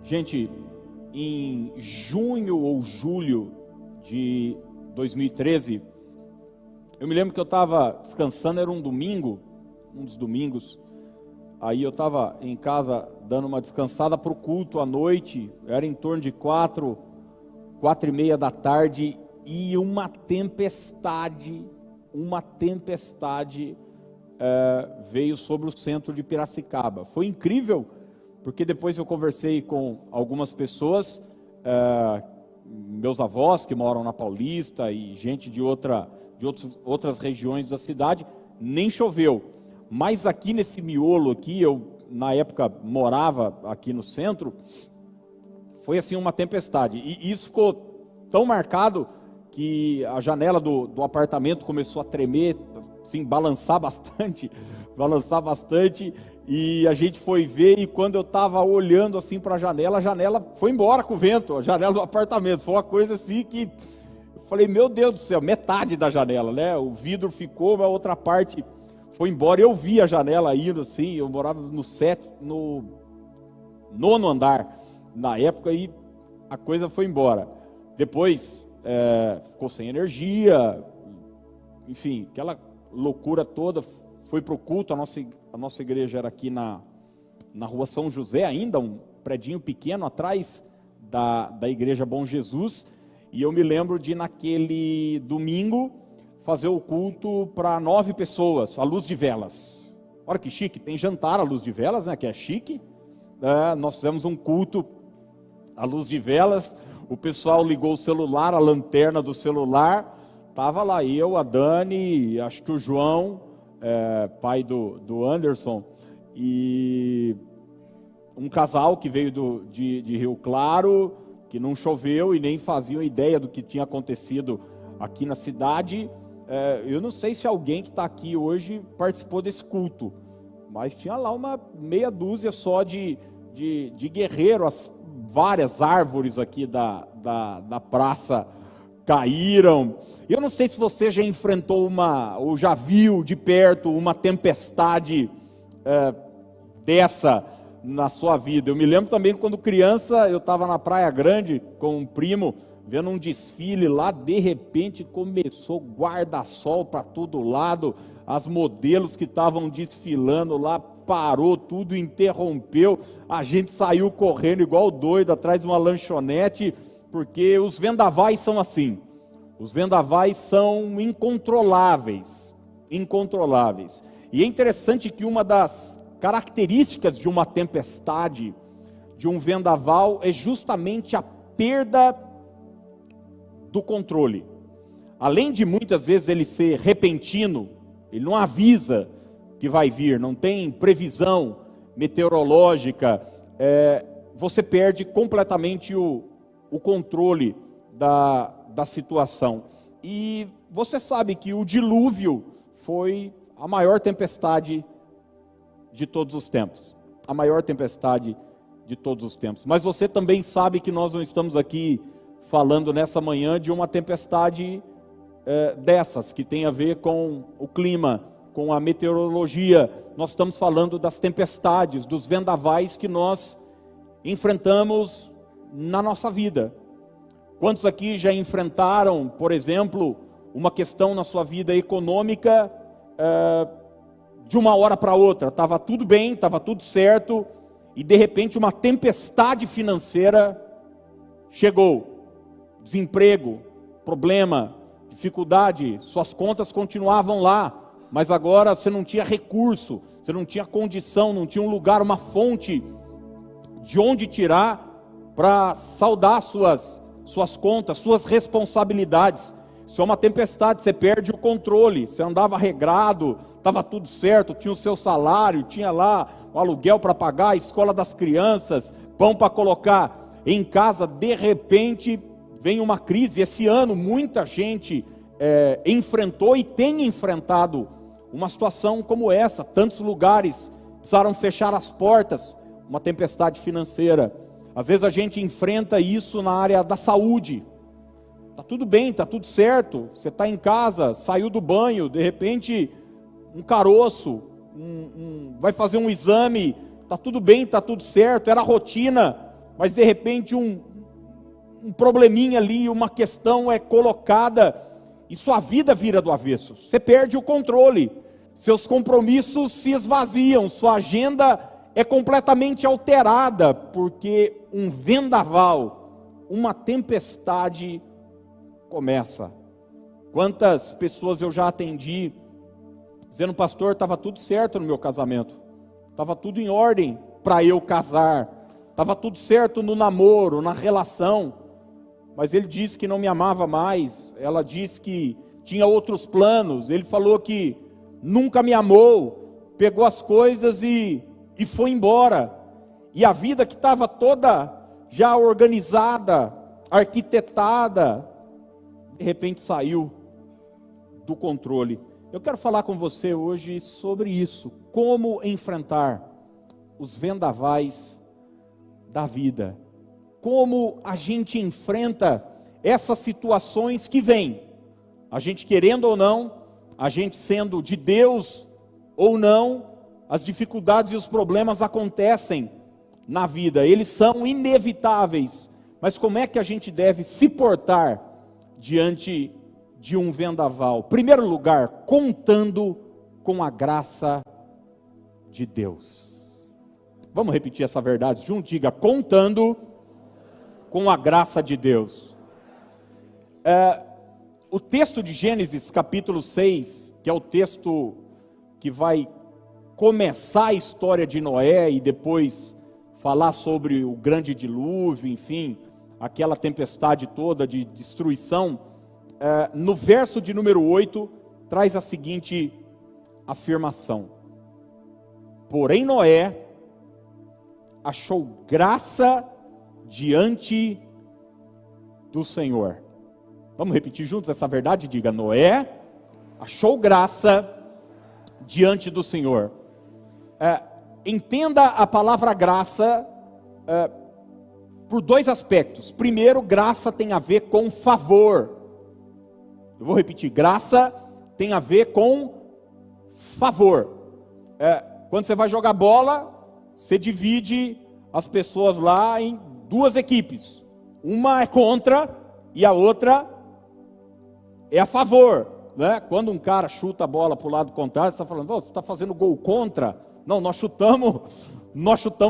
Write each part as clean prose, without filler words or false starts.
Gente, em junho ou julho de 2013, eu me lembro que eu estava descansando, era um domingo, um dos domingos, aí eu estava em casa dando uma descansada para o culto à noite, era em torno de 4:30 da tarde, e uma tempestade veio sobre o centro de Piracicaba. Foi incrível, porque depois eu conversei com algumas pessoas, meus avós que moram na Paulista e gente de outras regiões da cidade. Nem choveu, mas aqui nesse miolo aqui, eu na época morava aqui no centro, foi assim uma tempestade, e isso ficou tão marcado que a janela do apartamento começou a tremer, assim, balançar bastante, e a gente foi ver, e quando eu estava olhando assim para a janela foi embora com o vento, a janela do apartamento, foi uma coisa assim que, eu falei, meu Deus do céu, metade da janela, né, o vidro ficou, a outra parte foi embora. Eu vi a janela indo assim, eu morava no 9º andar, na época, e a coisa foi embora. Depois, ficou sem energia, enfim, aquela loucura toda. Foi para o culto, a nossa igreja era aqui na rua São José ainda, um predinho pequeno atrás da igreja Bom Jesus, e eu me lembro de naquele domingo fazer o culto para 9 pessoas, à luz de velas. Olha que chique, tem jantar à luz de velas, né, que é chique. Nós fizemos um culto à luz de velas, o pessoal ligou o celular, a lanterna do celular, estava lá eu, a Dani, acho que o João, pai do Anderson, e um casal que veio de Rio Claro, que não choveu e nem faziam ideia do que tinha acontecido aqui na cidade. Eu não sei se alguém que está aqui hoje participou desse culto, mas tinha lá uma meia dúzia só de guerreiro, as várias árvores aqui da praça caíram. Eu não sei se você já enfrentou ou já viu de perto uma tempestade dessa na sua vida. Eu me lembro também quando criança, eu estava na Praia Grande com um primo, vendo um desfile lá, de repente começou guarda-sol para todo lado, as modelos que estavam desfilando lá, parou tudo, interrompeu, a gente saiu correndo igual doido atrás de uma lanchonete, porque os vendavais são assim, os vendavais são incontroláveis, e é interessante que uma das características de uma tempestade, de um vendaval, é justamente a perda do controle. Além de muitas vezes ele ser repentino, ele não avisa que vai vir, não tem previsão meteorológica, você perde completamente o controle da situação. E você sabe que o dilúvio foi a maior tempestade de todos os tempos. A maior tempestade de todos os tempos. Mas você também sabe que nós não estamos aqui falando nessa manhã de uma tempestade dessas, que tem a ver com o clima, com a meteorologia. Nós estamos falando das tempestades, dos vendavais que nós enfrentamos na nossa vida. Quantos aqui já enfrentaram, por exemplo, uma questão na sua vida econômica, de uma hora para outra, estava tudo bem, estava tudo certo, e de repente uma tempestade financeira chegou, desemprego, problema, dificuldade, suas contas continuavam lá, mas agora você não tinha recurso, você não tinha condição, não tinha um lugar, uma fonte de onde tirar para saldar suas contas, suas responsabilidades. Isso é uma tempestade, você perde o controle, você andava regrado, estava tudo certo, tinha o seu salário, tinha lá o aluguel para pagar, a escola das crianças, pão para colocar em casa. De repente vem uma crise. Esse ano muita gente enfrentou e tem enfrentado uma situação como essa. Tantos lugares precisaram fechar as portas, uma tempestade financeira. Às vezes a gente enfrenta isso na área da saúde. Está tudo bem, está tudo certo, você está em casa, saiu do banho, de repente um caroço, vai fazer um exame, está tudo bem, está tudo certo, era rotina, mas de repente um probleminha ali, uma questão é colocada, e sua vida vira do avesso. Você perde o controle, seus compromissos se esvaziam, sua agenda é completamente alterada, porque um vendaval, uma tempestade começa. Quantas pessoas eu já atendi, dizendo: pastor, estava tudo certo no meu casamento, estava tudo em ordem para eu casar, estava tudo certo no namoro, na relação, mas ele disse que não me amava mais, ela disse que tinha outros planos, ele falou que nunca me amou, pegou as coisas e foi embora, e a vida que estava toda já organizada, arquitetada, de repente saiu do controle. Eu quero falar com você hoje sobre isso, como enfrentar os vendavais da vida, como a gente enfrenta essas situações que vêm, a gente querendo ou não, a gente sendo de Deus ou não, as dificuldades e os problemas acontecem na vida, eles são inevitáveis, mas como é que a gente deve se portar diante de um vendaval? Primeiro lugar, contando com a graça de Deus. Vamos repetir essa verdade junto? Diga: contando com a graça de Deus. O texto de Gênesis capítulo 6, que é o texto que vai começar a história de Noé e depois falar sobre o grande dilúvio, enfim, aquela tempestade toda de destruição, no verso de número 8, traz a seguinte afirmação: porém Noé achou graça diante do Senhor. Vamos repetir juntos essa verdade? Diga: Noé achou graça diante do Senhor. Entenda a palavra graça por dois aspectos. Primeiro, graça tem a ver com favor. Eu vou repetir: graça tem a ver com favor. Quando você vai jogar bola, você divide as pessoas lá em duas equipes. Uma é contra e a outra é a favor, né? Quando um cara chuta a bola para o lado contrário, você está falando: você está fazendo gol contra? Não, nós chutamos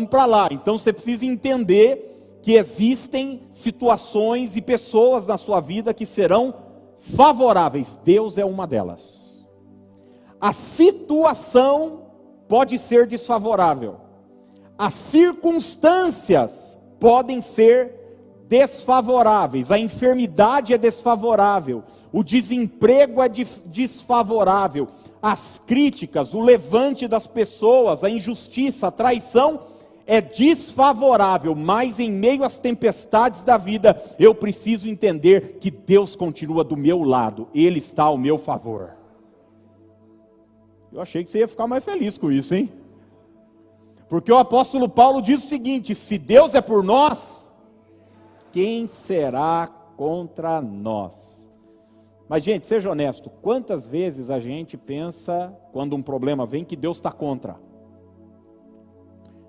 para lá. Então você precisa entender que existem situações e pessoas na sua vida que serão favoráveis. Deus é uma delas. A situação pode ser desfavorável. As circunstâncias podem ser desfavoráveis. A enfermidade é desfavorável. O desemprego é desfavorável. As críticas, o levante das pessoas, a injustiça, a traição é desfavorável, mas em meio às tempestades da vida, eu preciso entender que Deus continua do meu lado, Ele está ao meu favor. Eu achei que você ia ficar mais feliz com isso, hein? Porque o apóstolo Paulo diz o seguinte: se Deus é por nós, quem será contra nós? Mas, gente, seja honesto, quantas vezes a gente pensa, quando um problema vem, que Deus está contra?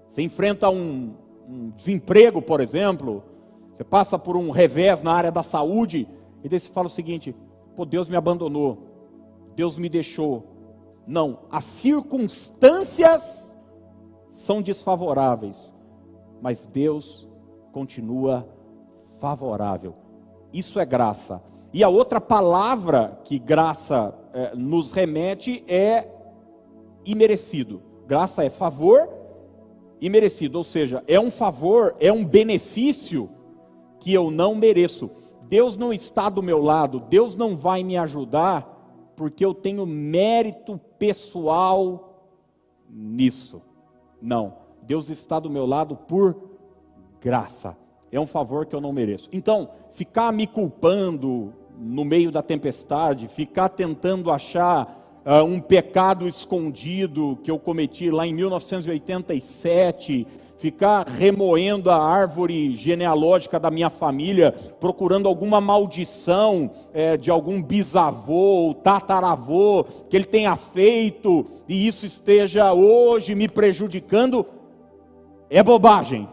Você enfrenta um desemprego, por exemplo, você passa por um revés na área da saúde, e daí você fala o seguinte: pô, Deus me abandonou, Deus me deixou. Não, as circunstâncias são desfavoráveis, mas Deus continua favorável. Isso é graça. E a outra palavra que graça nos remete é imerecido. Graça é favor imerecido, ou seja, é um favor, é um benefício que eu não mereço. Deus não está do meu lado, Deus não vai me ajudar porque eu tenho mérito pessoal nisso. Não, Deus está do meu lado por graça. É um favor que eu não mereço. Então, ficar me culpando no meio da tempestade, ficar tentando achar um pecado escondido que eu cometi lá em 1987, ficar remoendo a árvore genealógica da minha família, procurando alguma maldição de algum bisavô ou tataravô que ele tenha feito e isso esteja hoje me prejudicando, é bobagem.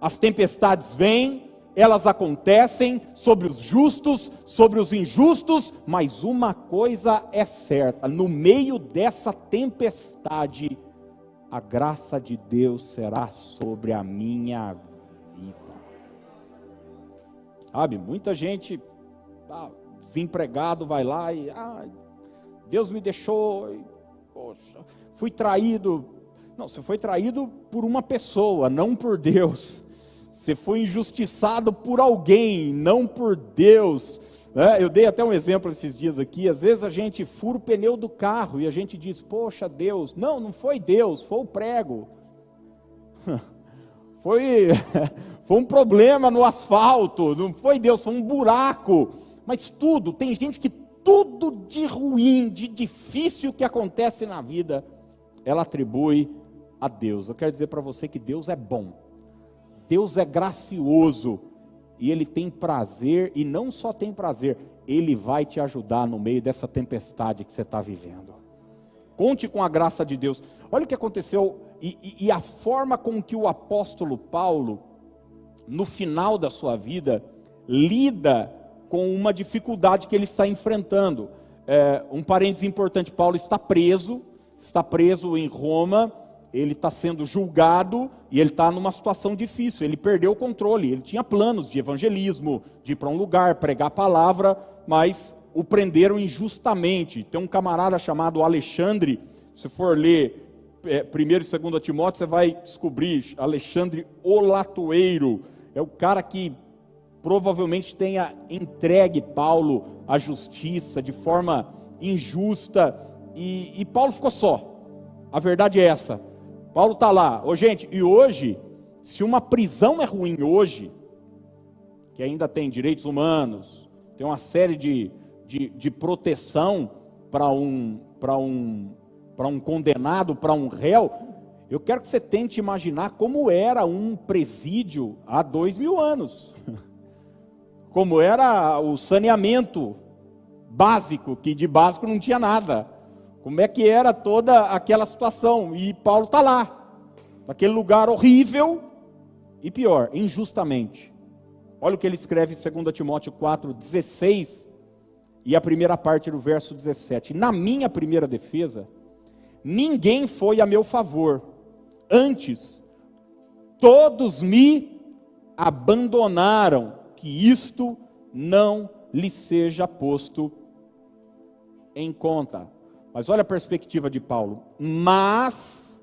As tempestades vêm, elas acontecem sobre os justos, sobre os injustos, mas uma coisa é certa: no meio dessa tempestade, a graça de Deus será sobre a minha vida. Sabe, muita gente desempregado vai lá e Deus me deixou, poxa, fui traído. Não, você foi traído por uma pessoa, não por Deus. Você foi injustiçado por alguém, não por Deus. Eu dei até um exemplo esses dias aqui. Às vezes a gente fura o pneu do carro e a gente diz: poxa, Deus. Não foi Deus, foi o prego. Foi um problema no asfalto, não foi Deus, foi um buraco. Mas tudo, tem gente que tudo de ruim, de difícil que acontece na vida, ela atribui a Deus. Eu quero dizer para você que Deus é bom, Deus é gracioso, e Ele tem prazer, e não só tem prazer, Ele vai te ajudar no meio dessa tempestade que você está vivendo. Conte com a graça de Deus. Olha o que aconteceu, e a forma com que o apóstolo Paulo, no final da sua vida, lida com uma dificuldade que ele está enfrentando. Um parênteses importante: Paulo está preso em Roma, ele está sendo julgado, e ele está numa situação difícil, ele perdeu o controle, ele tinha planos de evangelismo, de ir para um lugar, pregar a palavra, mas o prenderam injustamente. Tem um camarada chamado Alexandre, se for ler 1 e 2 Timóteo, você vai descobrir, Alexandre o Latoeiro, é o cara que provavelmente tenha entregue Paulo à justiça de forma injusta, e Paulo ficou só. A verdade é essa. Paulo está lá. Gente, e hoje, se uma prisão é ruim hoje, que ainda tem direitos humanos, tem uma série de proteção para um condenado, para um réu, eu quero que você tente imaginar como era um presídio há 2000 anos. Como era o saneamento básico, que de básico não tinha nada. Como é que era toda aquela situação? E Paulo está lá, naquele lugar horrível, e pior, injustamente. Olha o que ele escreve em 2 Timóteo 4:16, e a primeira parte do verso 17. Na minha primeira defesa, ninguém foi a meu favor, antes, todos me abandonaram, que isto não lhe seja posto em conta. Mas olha a perspectiva de Paulo: mas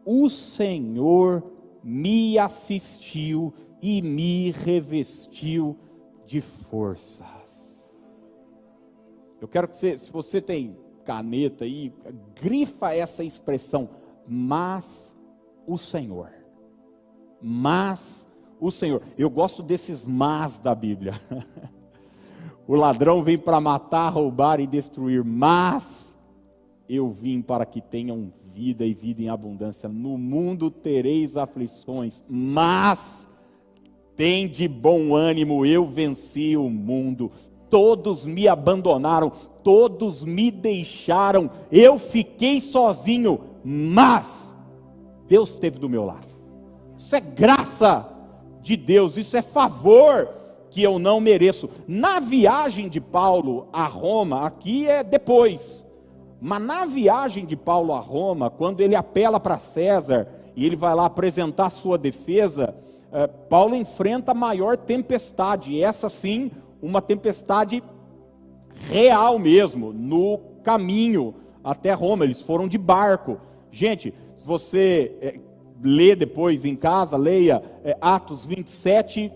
o Senhor me assistiu e me revestiu de forças. Eu quero que você, se você tem caneta aí, grifa essa expressão: mas o Senhor. Mas o Senhor. Eu gosto desses mas da Bíblia. O ladrão vem para matar, roubar e destruir, mas eu vim para que tenham vida e vida em abundância. No mundo tereis aflições, mas tem de bom ânimo, eu venci o mundo. Todos me abandonaram, todos me deixaram, eu fiquei sozinho, mas Deus esteve do meu lado. Isso é graça de Deus, isso é favor que eu não mereço. Na viagem de Paulo a Roma, aqui é depois, mas na viagem de Paulo a Roma, quando ele apela para César, e ele vai lá apresentar sua defesa, Paulo enfrenta a maior tempestade, e essa sim, uma tempestade real mesmo, no caminho até Roma. Eles foram de barco. Gente, se você lê depois em casa, leia Atos 27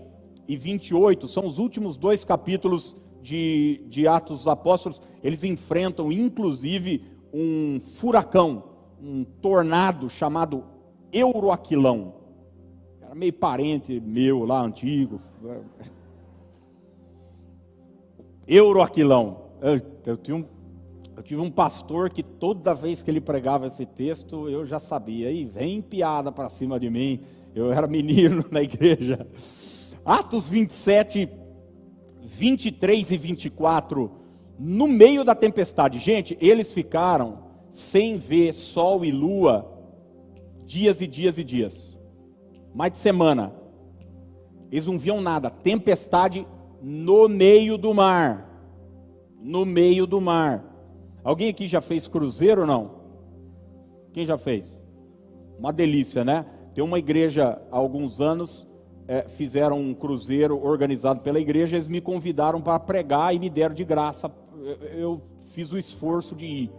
e 28, são os últimos 2 capítulos de Atos dos Apóstolos. Eles enfrentam inclusive um furacão, um tornado chamado Euroaquilão. Era meio parente meu lá, antigo. Euroaquilão. Eu tive um pastor que toda vez que ele pregava esse texto, eu já sabia. E vem piada para cima de mim. Eu era menino na igreja. Atos 27, 23 e 24, no meio da tempestade. Gente, eles ficaram sem ver sol e lua dias e dias e dias. mais de semana. Eles não viam nada, tempestade no meio do mar. No meio do mar. Alguém aqui já fez cruzeiro ou não? Quem já fez? Uma delícia, né? Tem uma igreja, há alguns anos, fizeram um cruzeiro organizado pela igreja, eles me convidaram para pregar e me deram de graça. Eu fiz o esforço de ir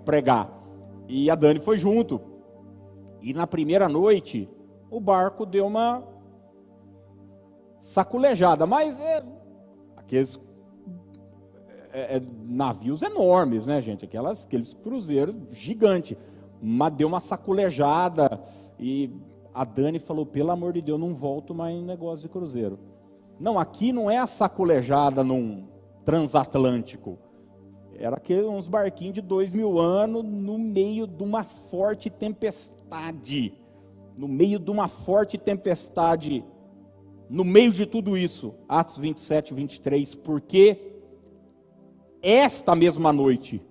pregar. E a Dani foi junto. E na primeira noite, o barco deu uma saculejada. Mas aqueles navios enormes, né, gente? Aqueles cruzeiros gigantes. Mas deu uma saculejada. E a Dani falou, pelo amor de Deus, não volto mais em negócio de cruzeiro. Não, aqui não é a saculejada num transatlântico. Era uns barquinhos de 2000 anos no meio de uma forte tempestade. No meio de uma forte tempestade. No meio de tudo isso. Atos 27, 23. Porque esta mesma noite,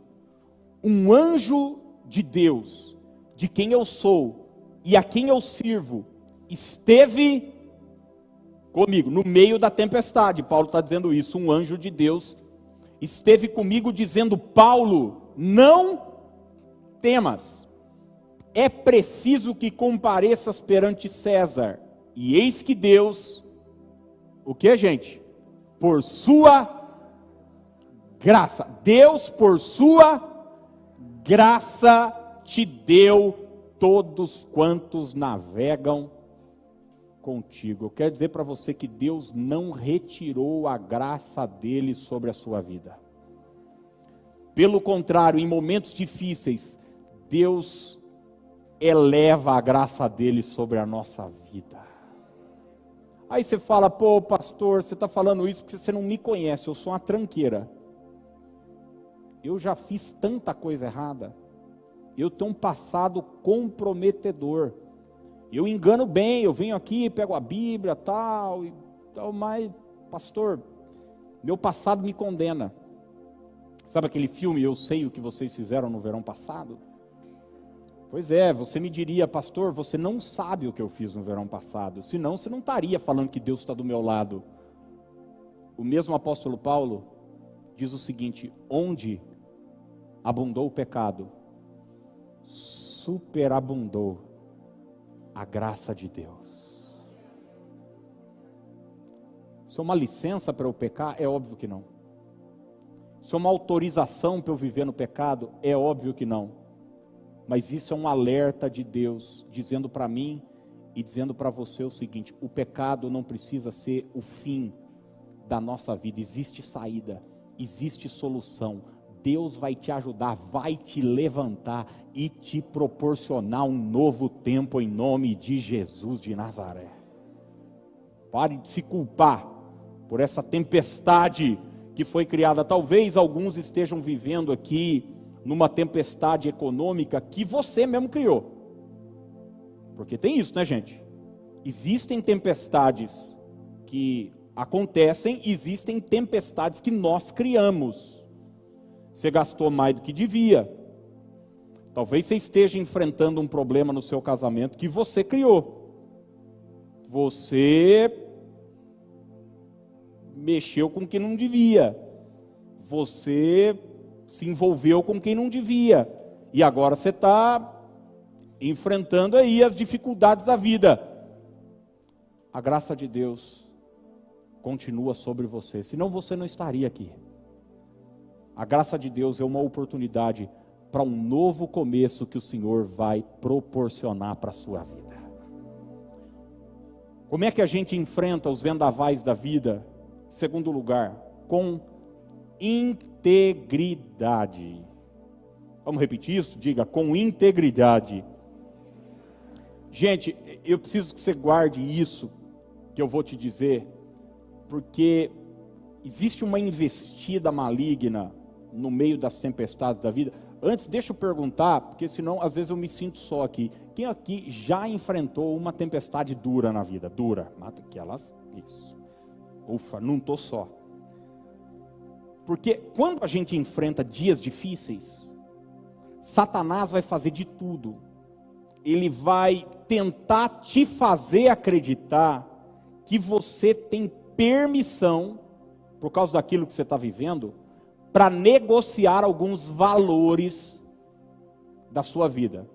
um anjo de Deus, de quem eu sou e a quem eu sirvo, esteve comigo, no meio da tempestade. Paulo está dizendo isso, um anjo de Deus esteve comigo dizendo, Paulo, não temas, é preciso que compareças perante César, e eis que Deus, o que, gente? Por sua graça, Deus por sua graça te deu todos quantos navegam contigo. Eu quero dizer para você que Deus não retirou a graça dele sobre a sua vida. Pelo contrário, em momentos difíceis, Deus eleva a graça dele sobre a nossa vida. Aí você fala, pô pastor, você está falando isso porque você não me conhece, eu sou uma tranqueira. Eu já fiz tanta coisa errada. Eu tenho um passado comprometedor. Eu engano bem, eu venho aqui, pego a Bíblia, tal, mas, pastor, meu passado me condena. Sabe aquele filme, Eu Sei o que Vocês Fizeram no Verão Passado? Pois é, você me diria, pastor, você não sabe o que eu fiz no verão passado, senão você não estaria falando que Deus está do meu lado. O mesmo apóstolo Paulo diz o seguinte, onde abundou o pecado, superabundou a graça de Deus. Isso é uma licença para eu pecar? É óbvio que não. Isso é uma autorização para eu viver no pecado? É óbvio que não. Mas isso é um alerta de Deus, dizendo para mim e dizendo para você o seguinte, o pecado não precisa ser o fim da nossa vida, existe saída, existe solução. Deus vai te ajudar, vai te levantar e te proporcionar um novo tempo em nome de Jesus de Nazaré. Pare de se culpar por essa tempestade que foi criada. Talvez alguns estejam vivendo aqui numa tempestade econômica que você mesmo criou. Porque tem isso, né, gente? Existem tempestades que acontecem, existem tempestades que nós criamos. Você gastou mais do que devia. Talvez você esteja enfrentando um problema no seu casamento que você criou. Você mexeu com quem não devia. Você se envolveu com quem não devia. E agora você está enfrentando aí as dificuldades da vida. A graça de Deus continua sobre você, senão você não estaria aqui. A graça de Deus é uma oportunidade para um novo começo que o Senhor vai proporcionar para a sua vida. Como é que a gente enfrenta os vendavais da vida? Segundo lugar, com integridade. Vamos repetir isso? Diga, com integridade. Gente, eu preciso que você guarde isso que eu vou te dizer, porque existe uma investida maligna no meio das tempestades da vida. Antes, deixa eu perguntar, porque senão às vezes eu me sinto só aqui. Quem aqui já enfrentou uma tempestade dura na vida? Dura, mata aquelas, isso. Ufa, não estou só. Porque quando a gente enfrenta dias difíceis, Satanás vai fazer de tudo ele vai tentar te fazer acreditar que você tem permissão, por causa daquilo que você está vivendo, para negociar alguns valores da sua vida.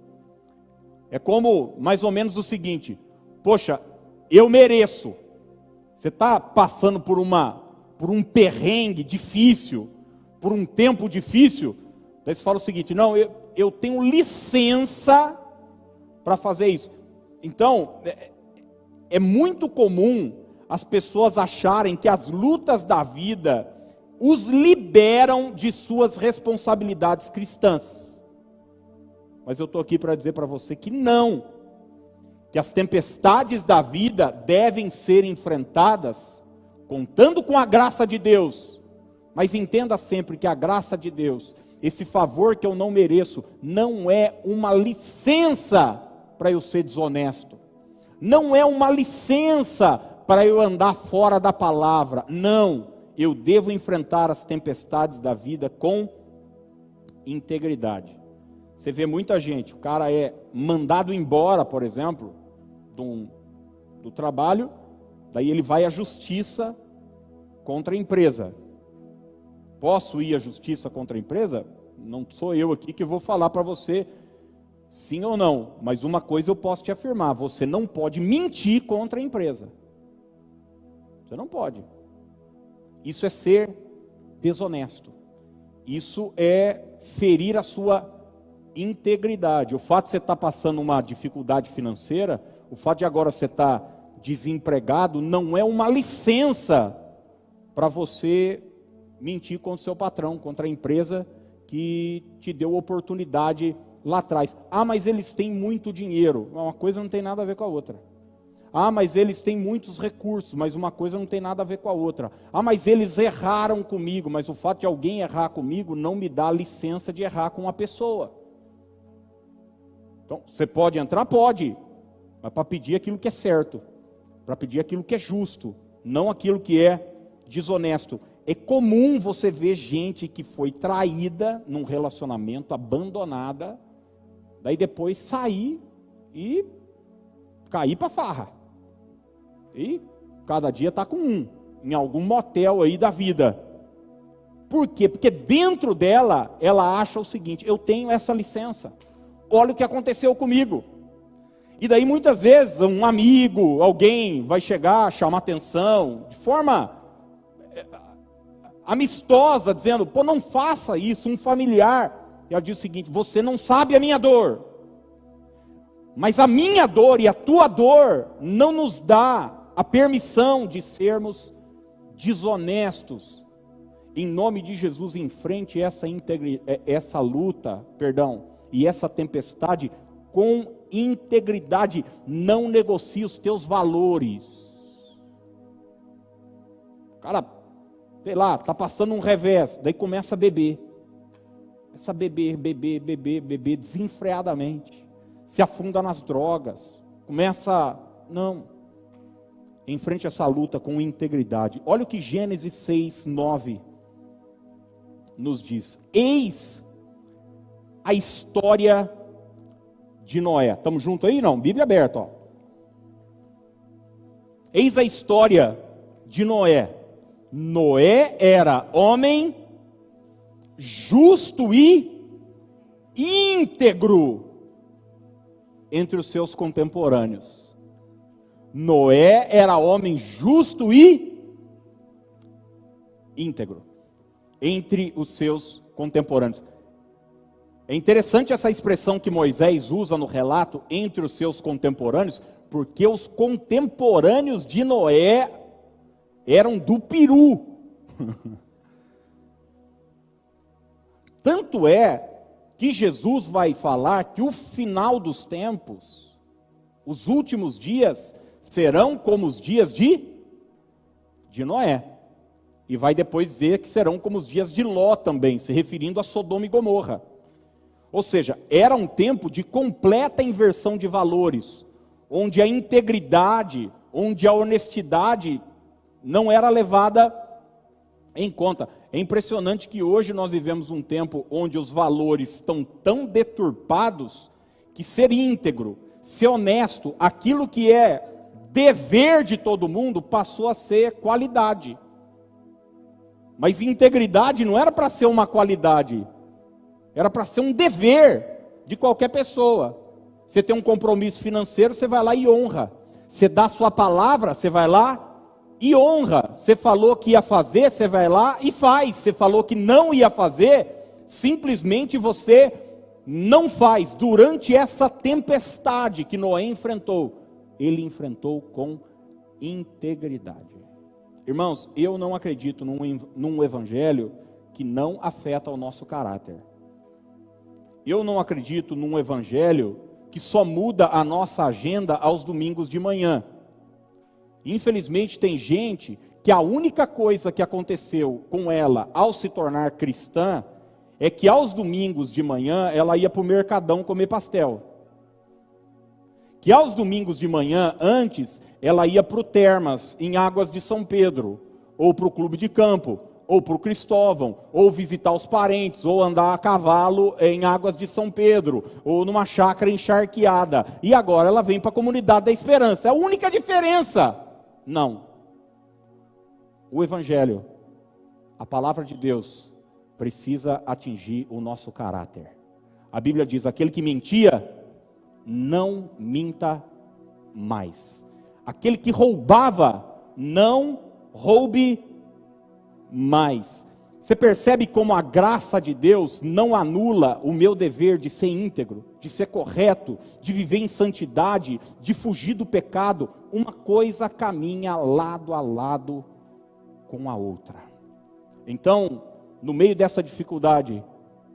É como, mais ou menos o seguinte: poxa, eu mereço. Você está passando por um perrengue difícil, por um tempo difícil, daí você fala o seguinte: não, eu tenho licença para fazer isso. Então, é muito comum as pessoas acharem que as lutas da vida os liberam de suas responsabilidades cristãs. Mas eu estou aqui para dizer para você que não, que as tempestades da vida devem ser enfrentadas contando com a graça de Deus. Mas entenda sempre que a graça de Deus, esse favor que eu não mereço, não é uma licença para eu ser desonesto, não é uma licença para eu andar fora da palavra. Não, eu devo enfrentar as tempestades da vida com integridade. Você vê muita gente, o cara é mandado embora, por exemplo, do trabalho, daí ele vai à justiça contra a empresa. Posso ir à justiça contra a empresa? Não sou eu aqui que vou falar para você sim ou não, mas uma coisa eu posso te afirmar: você não pode mentir contra a empresa. Você não pode. Isso é ser desonesto. Isso é ferir a sua integridade. O fato de você estar passando uma dificuldade financeira, o fato de agora você estar desempregado, não é uma licença para você mentir contra o seu patrão, contra a empresa que te deu oportunidade lá atrás. Ah, mas eles têm muito dinheiro. Uma coisa não tem nada a ver com a outra. Ah, mas eles têm muitos recursos, mas uma coisa não tem nada a ver com a outra. Ah, mas eles erraram comigo, mas o fato de alguém errar comigo não me dá licença de errar com uma pessoa. Então, você pode entrar? Pode, mas para pedir aquilo que é certo, para pedir aquilo que é justo, não aquilo que é desonesto. É comum você ver gente que foi traída num relacionamento, abandonada, daí depois sair e cair para farra. E cada dia está com em algum motel aí da vida. Por quê? Porque dentro dela, ela acha o seguinte: eu tenho essa licença, olha o que aconteceu comigo. E daí muitas vezes um amigo, alguém vai chegar, chamar atenção, de forma amistosa, dizendo: pô, não faça isso. Um familiar, e ela diz o seguinte: você não sabe a minha dor, mas a minha dor e a tua dor não nos dá a permissão de sermos desonestos. Em nome de Jesus, enfrente essa luta, e essa tempestade com integridade. Não negocie os teus valores. O cara, sei lá, está passando um revés, daí começa a beber. Começa a beber desenfreadamente. Se afunda nas drogas. Não. Enfrente essa luta com integridade. Olha o que Gênesis 6:9 nos diz. Eis a história de Noé. Estamos juntos aí? Não? Bíblia aberta, ó. Eis a história de Noé. Noé era homem justo e íntegro entre os seus contemporâneos. Noé era homem justo e íntegro entre os seus contemporâneos. É interessante essa expressão que Moisés usa no relato, entre os seus contemporâneos, porque os contemporâneos de Noé eram do peru. Tanto é que Jesus vai falar que o final dos tempos, os últimos dias, serão como os dias de Noé. E vai depois dizer que serão como os dias de Ló também, se referindo a Sodoma e Gomorra. Ou seja, era um tempo de completa inversão de valores, onde a integridade, onde a honestidade não era levada em conta. É impressionante que hoje nós vivemos um tempo onde os valores estão tão deturpados que ser íntegro, ser honesto, aquilo que é dever de todo mundo, passou a ser qualidade. Mas integridade não era para ser uma qualidade, era para ser um dever de qualquer pessoa. Você tem um compromisso financeiro, você vai lá e honra. Você dá a sua palavra, você vai lá e honra. Você falou que ia fazer, você vai lá e faz. Você falou que não ia fazer, simplesmente você não faz. Durante essa tempestade que Noé enfrentou, ele enfrentou com integridade. Irmãos, eu não acredito num evangelho que não afeta o nosso caráter. Eu não acredito num evangelho que só muda a nossa agenda aos domingos de manhã. Infelizmente tem gente que a única coisa que aconteceu com ela ao se tornar cristã é que aos domingos de manhã ela ia para o Mercadão comer pastel. Que aos domingos de manhã, antes, ela ia para o Termas, em Águas de São Pedro, ou para o Clube de Campo, ou para o Cristóvão, ou visitar os parentes, ou andar a cavalo em Águas de São Pedro, ou numa chácara encharqueada. E agora ela vem para a Comunidade da Esperança. É a única diferença. Não. O Evangelho, a palavra de Deus, precisa atingir o nosso caráter. A Bíblia diz, aquele que mentia, não minta mais. Aquele que roubava, não roube mais. Você percebe como a graça de Deus não anula o meu dever de ser íntegro, de ser correto, de viver em santidade, de fugir do pecado. Uma coisa caminha lado a lado com a outra. Então, no meio dessa dificuldade,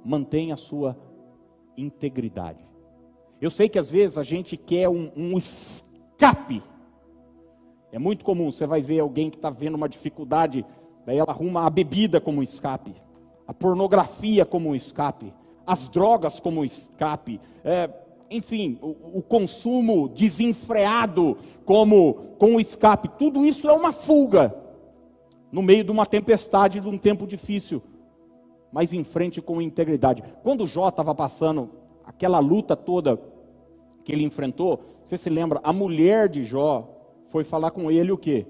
mantenha a sua integridade. Eu sei que às vezes a gente quer um escape. É muito comum, você vai ver alguém que está vendo uma dificuldade, daí ela arruma a bebida como um escape, a pornografia como um escape, as drogas como um escape, enfim, o consumo desenfreado como um escape. Tudo isso é uma fuga, no meio de uma tempestade, de um tempo difícil, mas em frente com integridade. Quando Jó estava passando aquela luta toda que ele enfrentou, você se lembra, a mulher de Jó foi falar com ele o quê?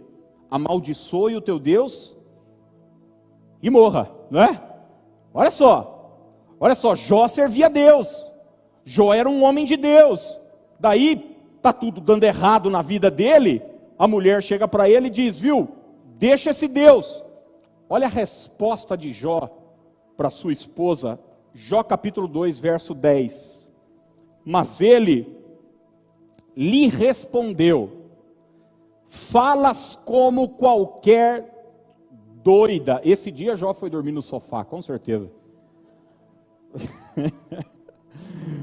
Amaldiçoe o teu Deus e morra, não é? Olha só, Jó servia a Deus, Jó era um homem de Deus, daí está tudo dando errado na vida dele, a mulher chega para ele e diz, viu, deixa esse Deus. Olha a resposta de Jó para sua esposa, Jó capítulo 2, verso 10, mas ele lhe respondeu, falas como qualquer doida. Esse dia Jó foi dormir no sofá, com certeza.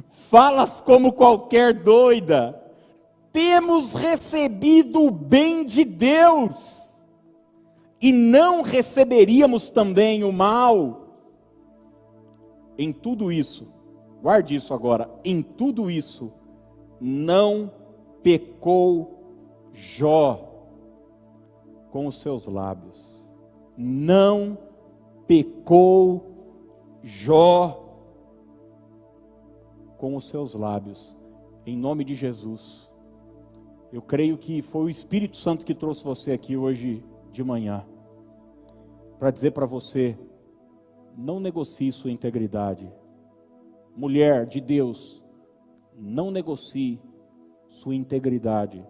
Falas como qualquer doida. Temos recebido o bem de Deus, e não receberíamos também o mal. Em tudo isso, guarde isso agora, em tudo isso, não pecou Jó com os seus lábios. Não pecou Jó com os seus lábios. Em nome de Jesus. Eu creio que foi o Espírito Santo que trouxe você aqui hoje de manhã, para dizer para você, não negocie sua integridade. Mulher de Deus, não negocie sua integridade.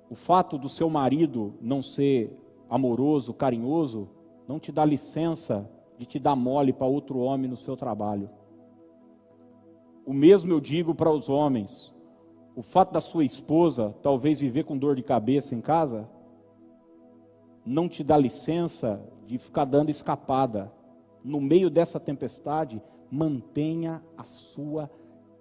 O fato do seu marido não ser amoroso, carinhoso, não te dá licença de te dar mole para outro homem no seu trabalho. O mesmo eu digo para os homens. O fato da sua esposa talvez viver com dor de cabeça em casa, não te dá licença de ficar dando escapada. No meio dessa tempestade, mantenha a sua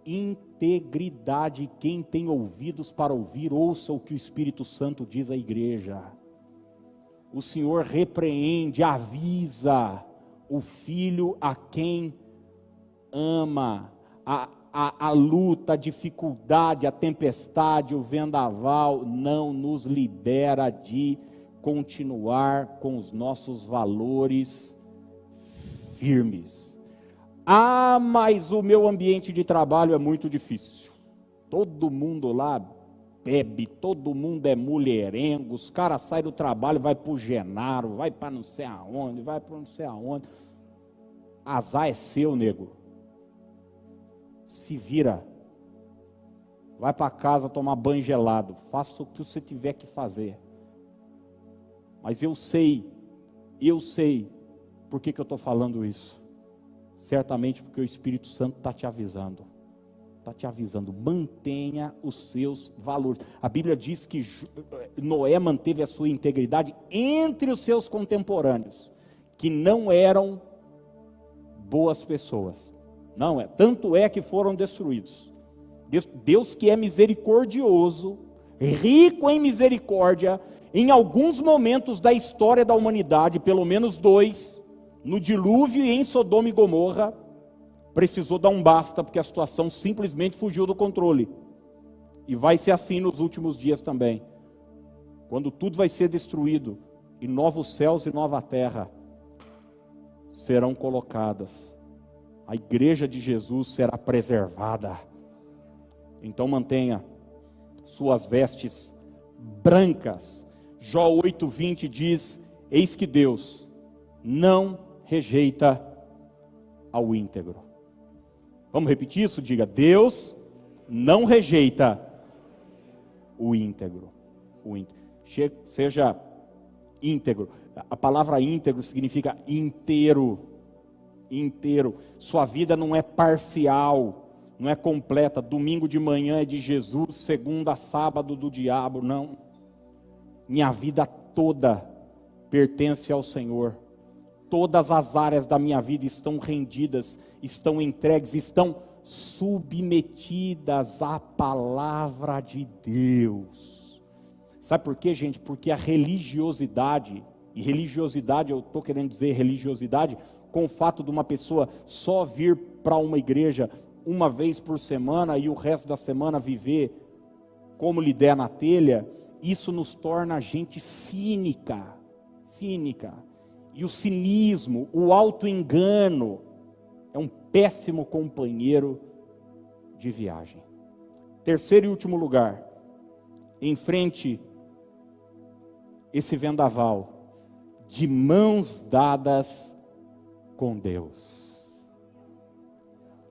integridade. Quem tem ouvidos para ouvir, ouça o que o Espírito Santo diz à igreja. O Senhor repreende, avisa o filho a quem ama. A luta, a dificuldade, a tempestade, o vendaval não nos libera de continuar com os nossos valores firmes. Ah, mas o meu ambiente de trabalho é muito difícil. Todo mundo lá bebe, todo mundo é mulherengo, os caras saem do trabalho, vai para o Genaro, vai para não sei aonde, vai para não sei aonde. Azar é seu, nego. Se vira. Vai para casa tomar banho gelado. Faça o que você tiver que fazer. Mas eu sei por que eu estou falando isso. Certamente porque o Espírito Santo está te avisando. Está te avisando, mantenha os seus valores. A Bíblia diz que Noé manteve a sua integridade entre os seus contemporâneos, que não eram boas pessoas. Não é, tanto é que foram destruídos. Deus que é misericordioso, rico em misericórdia, em alguns momentos da história da humanidade, pelo menos 2, no dilúvio e em Sodoma e Gomorra, precisou dar um basta, porque a situação simplesmente fugiu do controle. E vai ser assim nos últimos dias também. Quando tudo vai ser destruído, e novos céus e nova terra serão colocadas. A igreja de Jesus será preservada. Então mantenha suas vestes brancas. Jó 8:20 diz: eis que Deus não rejeita ao íntegro. Vamos repetir isso? Diga: Deus não rejeita o íntegro. Seja íntegro. A palavra íntegro significa inteiro. Inteiro. Sua vida não é parcial, não é completa. Domingo de manhã é de Jesus, segunda, sábado do diabo. Não. Minha vida toda pertence ao Senhor. Todas as áreas da minha vida estão rendidas, estão entregues, estão submetidas à palavra de Deus. Sabe por quê, gente? Porque a religiosidade, e religiosidade, eu estou querendo dizer religiosidade, com o fato de uma pessoa só vir para uma igreja uma vez por semana e o resto da semana viver como lhe der na telha, isso nos torna gente cínica. E o cinismo, o auto-engano, é um péssimo companheiro de viagem. Terceiro e último lugar, enfrente esse vendaval, de mãos dadas com Deus.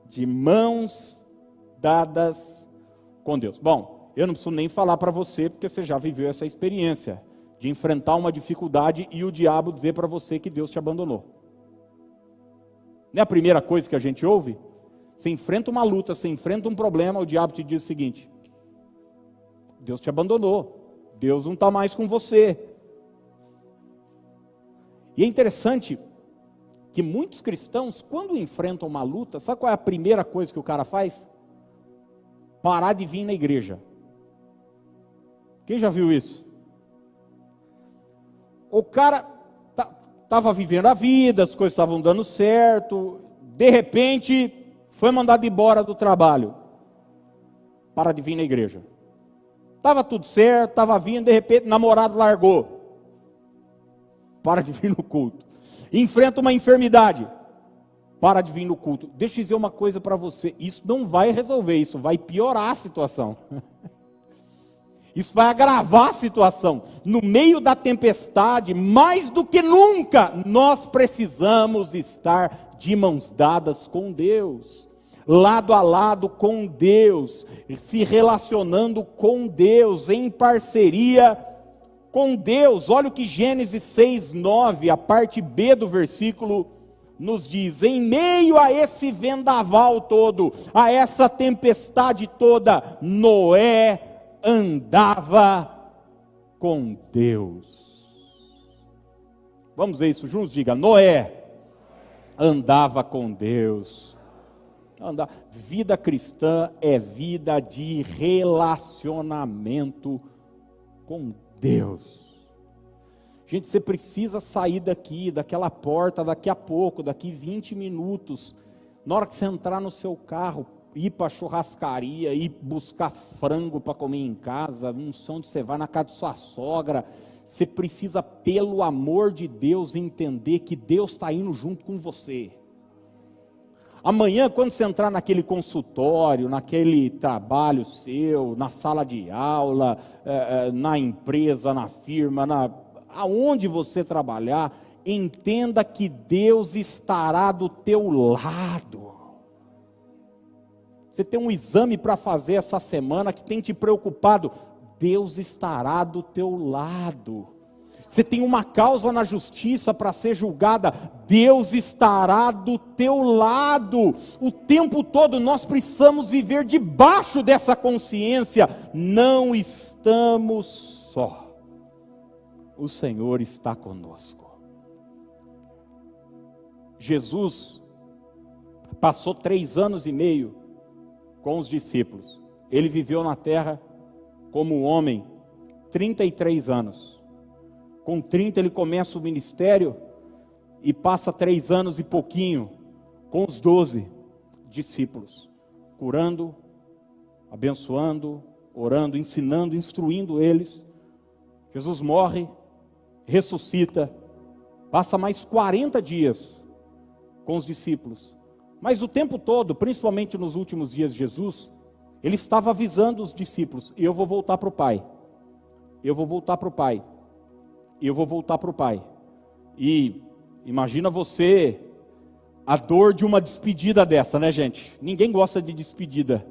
De mãos dadas com Deus. Bom, eu não preciso nem falar para você, porque você já viveu essa experiência de enfrentar uma dificuldade e o diabo dizer para você que Deus te abandonou. Não é a primeira coisa que a gente ouve? Você enfrenta uma luta, você enfrenta um problema, o diabo te diz o seguinte: Deus te abandonou, Deus não está mais com você. E é interessante que muitos cristãos, quando enfrentam uma luta, sabe qual é a primeira coisa que o cara faz? Parar de vir na igreja. Quem já viu isso? O cara estava vivendo a vida, as coisas estavam dando certo, de repente foi mandado embora do trabalho. Para de vir na igreja. Estava tudo certo, estava vindo, de repente namorado largou. Para de vir no culto. Enfrenta uma enfermidade. Para de vir no culto. Deixa eu dizer uma coisa para você, isso não vai resolver, isso vai piorar a situação. Isso vai agravar a situação. No meio da tempestade, mais do que nunca, nós precisamos estar de mãos dadas com Deus, lado a lado com Deus, se relacionando com Deus, em parceria com Deus. Olha o que Gênesis 6:9, a parte B do versículo, nos diz: em meio a esse vendaval todo, a essa tempestade toda, Noé andava com Deus. Vamos ver isso juntos? Diga: Noé andava com Deus. Vida cristã é vida de relacionamento com Deus. Gente, você precisa sair daquela porta, daqui a pouco, daqui 20 minutos, na hora que você entrar no seu carro, ir para a churrascaria, ir buscar frango para comer em casa, não sei onde você vai, na casa de sua sogra. Você precisa, pelo amor de Deus, entender que Deus está indo junto com você. Amanhã, quando você entrar naquele consultório, naquele trabalho seu, na sala de aula, na empresa, na firma, aonde você trabalhar, entenda que Deus estará do teu lado. Você tem um exame para fazer essa semana que tem te preocupado, Deus estará do teu lado. Você tem uma causa na justiça para ser julgada, Deus estará do teu lado. O tempo todo nós precisamos viver debaixo dessa consciência, não estamos só. O Senhor está conosco. Jesus passou 3 anos e meio com os discípulos. Ele viveu na terra como homem 33 anos. Com 30 ele começa o ministério e passa 3 anos e pouquinho com os 12 discípulos, curando, abençoando, orando, ensinando, instruindo eles. Jesus morre, ressuscita, passa mais 40 dias com os discípulos. Mas o tempo todo, principalmente nos últimos dias de Jesus, ele estava avisando os discípulos: eu vou voltar para o Pai, eu vou voltar para o Pai, eu vou voltar para o Pai. E imagina você, a dor de uma despedida dessa, né, gente? Ninguém gosta de despedida.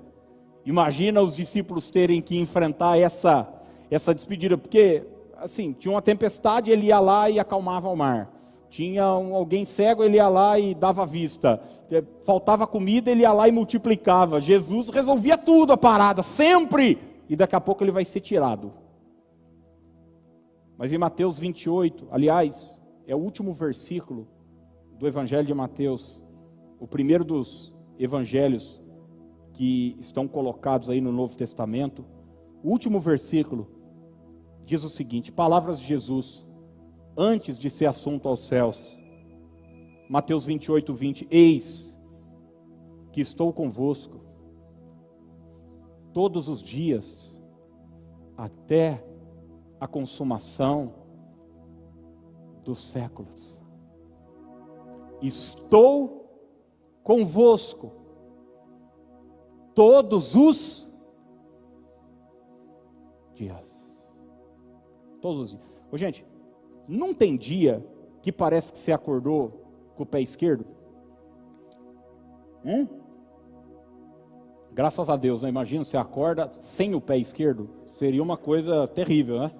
Imagina os discípulos terem que enfrentar essa despedida, porque, assim, tinha uma tempestade, ele ia lá e acalmava o mar. Tinha alguém cego, ele ia lá e dava vista. Faltava comida, ele ia lá e multiplicava. Jesus resolvia tudo, a parada, sempre. E daqui a pouco ele vai ser tirado. Mas em Mateus 28, aliás, é o último versículo do Evangelho de Mateus, o primeiro dos evangelhos que estão colocados aí no Novo Testamento. O último versículo diz o seguinte, palavras de Jesus, antes de ser assunto aos céus. Mateus 28, 20. Eis que estou convosco todos os dias, até a consumação dos séculos. Estou convosco todos os dias. Todos os dias. Ô, gente, não tem dia que parece que você acordou com o pé esquerdo? Graças a Deus, né? Imagina, você acorda sem o pé esquerdo. Seria uma coisa terrível, né?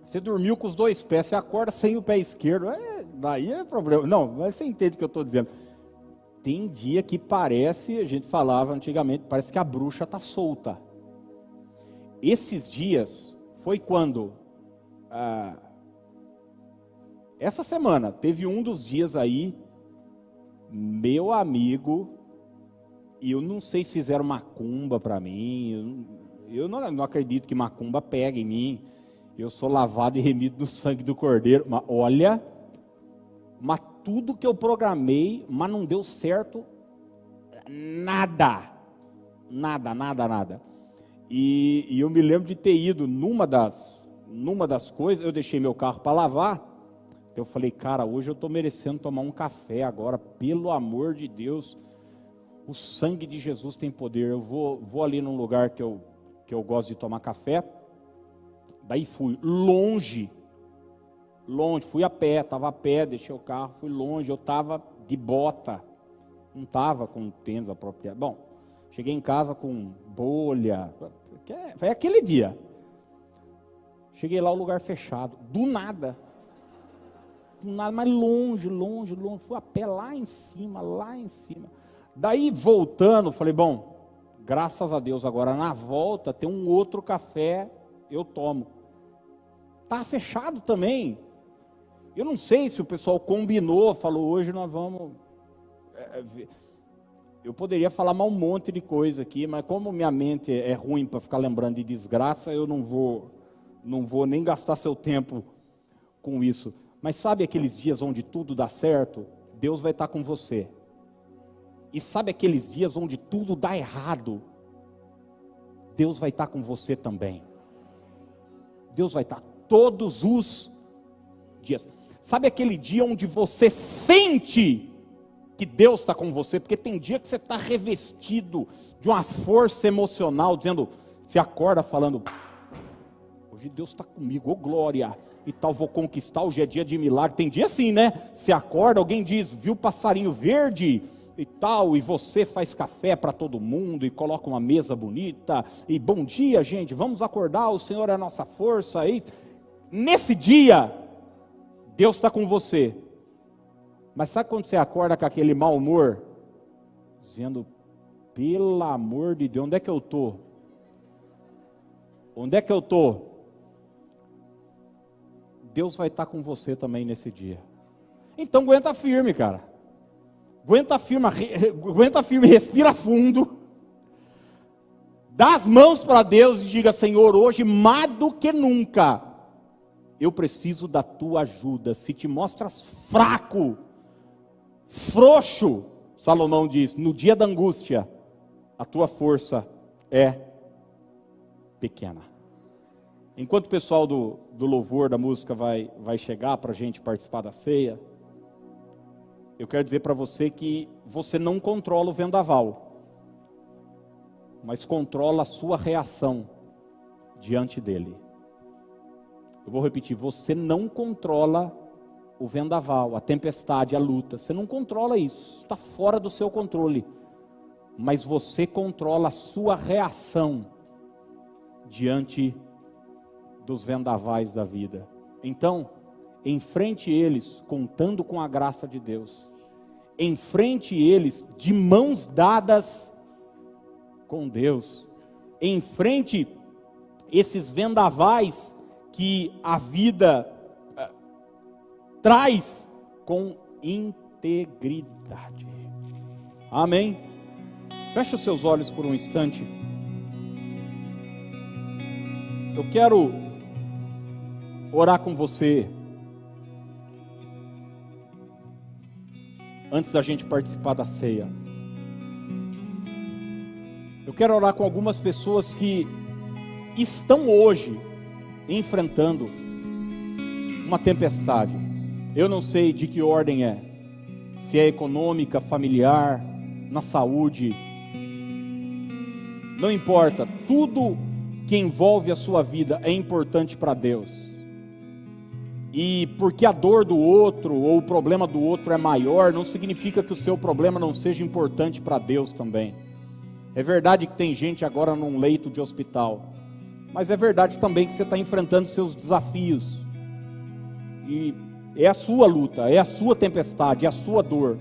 Você dormiu com os 2 pés, você acorda sem o pé esquerdo. Daí é problema. Não, mas você entende o que eu estou dizendo. Tem dia que parece, a gente falava antigamente, parece que a bruxa está solta. Esses dias foi quando, essa semana, teve um dos dias aí, meu amigo, e eu não sei se fizeram macumba para mim, eu não acredito que macumba pegue em mim, eu sou lavado e remido do sangue do Cordeiro, mas olha, mas tudo que eu programei, mas não deu certo, nada. E eu me lembro de ter ido numa das coisas, eu deixei meu carro para lavar, eu falei, cara, hoje eu estou merecendo tomar um café agora, pelo amor de Deus, o sangue de Jesus tem poder, eu vou ali num lugar que eu gosto de tomar café, daí fui longe, fui a pé, estava a pé, deixei o carro, fui longe, eu estava de bota, não estava com tênis apropriado, bom, cheguei em casa com bolha, foi aquele dia. Cheguei lá, o lugar fechado, do nada, mas longe, fui a pé lá em cima. Daí voltando, falei, bom, graças a Deus, agora na volta tem um outro café, eu tomo. Tá fechado também. Eu não sei se o pessoal combinou, falou, hoje nós vamos... Eu poderia falar mais um monte de coisa aqui, mas como minha mente é ruim para ficar lembrando de desgraça, eu não vou nem gastar seu tempo com isso. Mas sabe aqueles dias onde tudo dá certo? Deus vai estar com você. E sabe aqueles dias onde tudo dá errado? Deus vai estar com você também. Deus vai estar todos os dias. Sabe aquele dia onde você sente que Deus está com você? Porque tem dia que você está revestido de uma força emocional, dizendo, você acorda falando, hoje Deus está comigo, ô glória, e tal, vou conquistar, hoje é dia de milagre. Tem dia assim, né? Você acorda, alguém diz, viu passarinho verde e tal, e você faz café para todo mundo, e coloca uma mesa bonita, e bom dia gente, vamos acordar, o Senhor é a nossa força. Nesse dia, Deus está com você. Mas sabe quando você acorda com aquele mau humor? Dizendo, pelo amor de Deus, onde é que eu estou? Onde é que eu estou? Deus vai estar com você também nesse dia. Então aguenta firme, cara. Aguenta firme, respira fundo. Dá as mãos para Deus e diga, Senhor, hoje mais do que nunca, eu preciso da tua ajuda. Se te mostras fraco, frouxo, Salomão diz, no dia da angústia, a tua força é pequena. Enquanto o pessoal do louvor, da música vai chegar para a gente participar da ceia, eu quero dizer para você que você não controla o vendaval, mas controla a sua reação diante dele. Eu vou repetir, você não controla o vendaval, a tempestade, a luta, você não controla isso, está fora do seu controle, mas você controla a sua reação diante dos vendavais da vida. Então, enfrente eles contando com a graça de Deus, enfrente eles de mãos dadas com Deus, enfrente esses vendavais que a vida traz com integridade. Amém? Feche os seus olhos por um instante. Eu quero orar com você antes da gente participar da ceia. Eu quero orar com algumas pessoas que estão hoje enfrentando uma tempestade. Eu não sei de que ordem é, se é econômica, familiar, na saúde, não importa, tudo que envolve a sua vida é importante para Deus. E porque a dor do outro ou o problema do outro é maior, não significa que o seu problema não seja importante para Deus também. É verdade que tem gente agora num leito de hospital, mas é verdade também que você está enfrentando seus desafios, e é a sua luta, é a sua tempestade, é a sua dor.